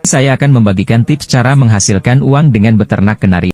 Saya akan membagikan tips cara menghasilkan uang dengan beternak kenari.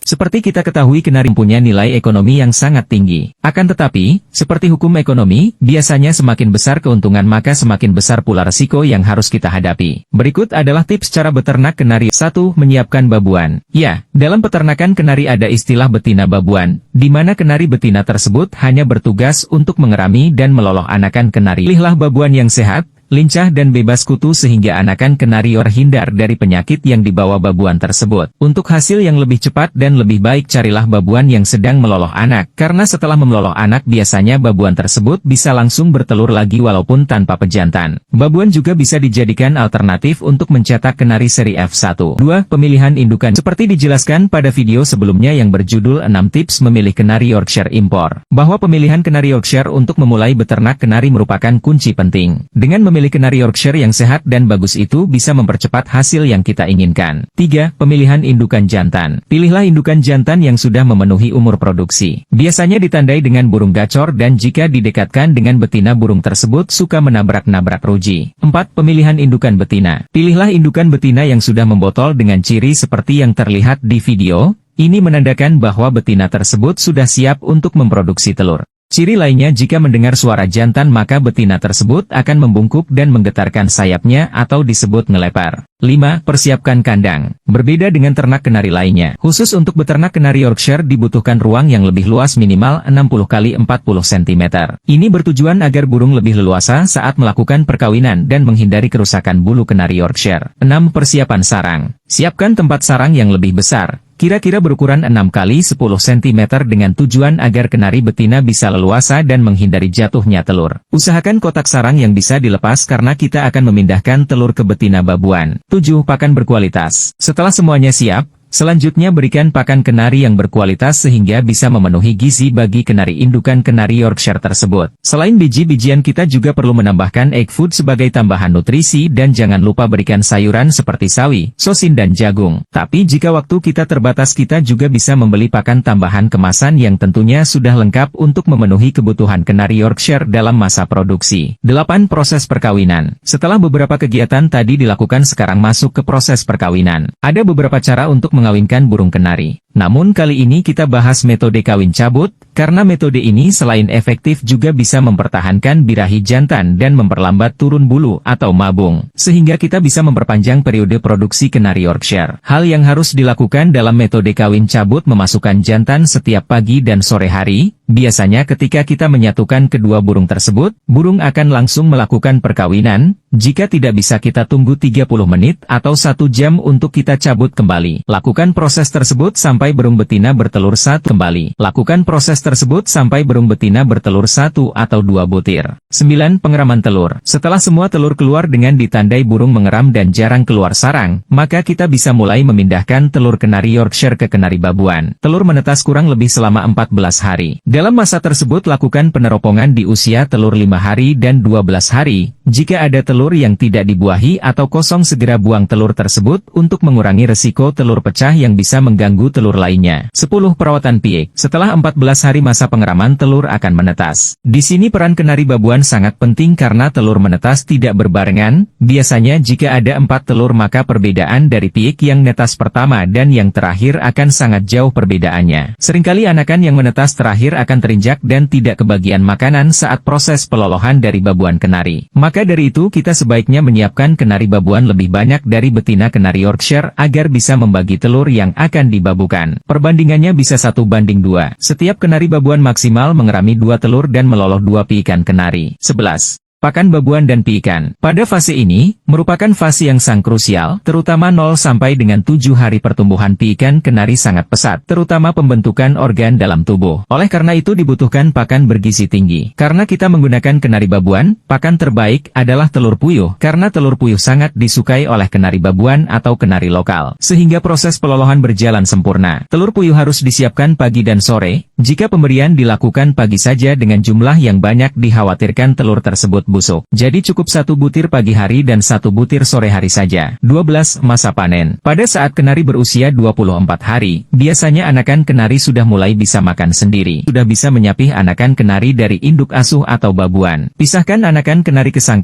Seperti kita ketahui, kenari punya nilai ekonomi yang sangat tinggi. Akan tetapi, seperti hukum ekonomi, biasanya semakin besar keuntungan maka semakin besar pula resiko yang harus kita hadapi. Berikut adalah tips cara beternak kenari. 1. Menyiapkan babuan. Ya, dalam peternakan kenari ada istilah betina babuan, di mana kenari betina tersebut hanya bertugas untuk mengerami dan meloloh anakan kenari. Pilihlah babuan yang sehat, lincah dan bebas kutu sehingga anakan kenari terhindar dari penyakit yang dibawa babuan tersebut. Untuk hasil yang lebih cepat dan lebih baik carilah babuan yang sedang meloloh anak, karena setelah meloloh anak biasanya babuan tersebut bisa langsung bertelur lagi walaupun tanpa pejantan. Babuan juga bisa dijadikan alternatif untuk mencetak kenari seri F1. 2. Pemilihan indukan. Seperti dijelaskan pada video sebelumnya yang berjudul 6 tips memilih kenari Yorkshire impor, bahwa pemilihan kenari Yorkshire untuk memulai beternak kenari merupakan kunci penting. Dengan memilih kenari Yorkshire yang sehat dan bagus itu bisa mempercepat hasil yang kita inginkan. 3. Pemilihan indukan jantan. Pilihlah indukan jantan yang sudah memenuhi umur produksi. Biasanya ditandai dengan burung gacor dan jika didekatkan dengan betina burung tersebut suka menabrak-nabrak ruji. 4. Pemilihan indukan betina. Pilihlah indukan betina yang sudah membotol dengan ciri seperti yang terlihat di video. Ini menandakan bahwa betina tersebut sudah siap untuk memproduksi telur. Ciri lainnya, jika mendengar suara jantan maka betina tersebut akan membungkuk dan menggetarkan sayapnya atau disebut ngelepar. 5. Persiapkan kandang. Berbeda dengan ternak kenari lainnya, khusus untuk beternak kenari Yorkshire dibutuhkan ruang yang lebih luas minimal 60 x 40 cm. Ini bertujuan agar burung lebih leluasa saat melakukan perkawinan dan menghindari kerusakan bulu kenari Yorkshire. 6. Persiapan sarang. Siapkan tempat sarang yang lebih besar, kira-kira berukuran 6 x 10 cm dengan tujuan agar kenari betina bisa leluasa dan menghindari jatuhnya telur. Usahakan kotak sarang yang bisa dilepas karena kita akan memindahkan telur ke betina babuan. 7. Pakan berkualitas. Setelah semuanya siap, selanjutnya berikan pakan kenari yang berkualitas sehingga bisa memenuhi gizi bagi kenari indukan kenari Yorkshire tersebut. Selain biji-bijian kita juga perlu menambahkan egg food sebagai tambahan nutrisi dan jangan lupa berikan sayuran seperti sawi, sosin dan jagung. Tapi jika waktu kita terbatas kita juga bisa membeli pakan tambahan kemasan yang tentunya sudah lengkap untuk memenuhi kebutuhan kenari Yorkshire dalam masa produksi. 8. Proses perkawinan. Setelah beberapa kegiatan tadi dilakukan sekarang masuk ke proses perkawinan. Ada beberapa cara untuk mengawinkan burung kenari. Namun kali ini kita bahas metode kawin cabut, karena metode ini selain efektif juga bisa mempertahankan birahi jantan dan memperlambat turun bulu atau mabung, sehingga kita bisa memperpanjang periode produksi kenari Yorkshire. Hal yang harus dilakukan dalam metode kawin cabut memasukkan jantan setiap pagi dan sore hari. Biasanya ketika kita menyatukan kedua burung tersebut, burung akan langsung melakukan perkawinan. Jika tidak bisa kita tunggu 30 menit atau 1 jam untuk kita cabut kembali. Lakukan proses tersebut sampai burung betina bertelur satu kembali. Lakukan proses tersebut sampai burung betina bertelur 1 atau 2 butir. 9. Pengeraman telur. Setelah semua telur keluar dengan ditandai burung mengeram dan jarang keluar sarang, maka kita bisa mulai memindahkan telur kenari Yorkshire ke kenari babuan. Telur menetas kurang lebih selama 14 hari. Dalam masa tersebut lakukan peneropongan di usia telur 5 hari dan 12 hari. Jika ada telur yang tidak dibuahi atau kosong segera buang telur tersebut untuk mengurangi resiko telur pecah yang bisa mengganggu telur lainnya. 10. Perawatan piik. Setelah 14 hari masa pengeraman telur akan menetas. Di sini peran kenari babuan sangat penting karena telur menetas tidak berbarengan. Biasanya jika ada 4 telur maka perbedaan dari piik yang netas pertama dan yang terakhir akan sangat jauh perbedaannya. Seringkali anakan yang menetas terakhir akan terinjak dan tidak kebagian makanan saat proses pelolohan dari babuan kenari. Maka dari itu kita sebaiknya menyiapkan kenari babuan lebih banyak dari betina kenari Yorkshire agar bisa membagi telur yang akan dibabukan. Perbandingannya bisa 1:2. Setiap kenari babuan maksimal mengerami 2 telur dan meloloh 2 piikan kenari. 11. pakan babuan dan piikan. Pada fase ini, merupakan fase yang sangat krusial, terutama 0 sampai dengan 7 hari pertumbuhan piikan kenari sangat pesat, terutama pembentukan organ dalam tubuh. Oleh karena itu dibutuhkan pakan bergizi tinggi. Karena kita menggunakan kenari babuan, pakan terbaik adalah telur puyuh, karena telur puyuh sangat disukai oleh kenari babuan atau kenari lokal, sehingga proses pelolohan berjalan sempurna. Telur puyuh harus disiapkan pagi dan sore. Jika pemberian dilakukan pagi saja dengan jumlah yang banyak dikhawatirkan telur tersebut busuk. Jadi cukup 1 butir pagi hari dan 1 butir sore hari saja. 12. Masa panen. Pada saat kenari berusia 24 hari, biasanya anakan kenari sudah mulai bisa makan sendiri. Sudah bisa menyapih anakan kenari dari induk asuh atau babuan. Pisahkan anakan kenari ke sangkar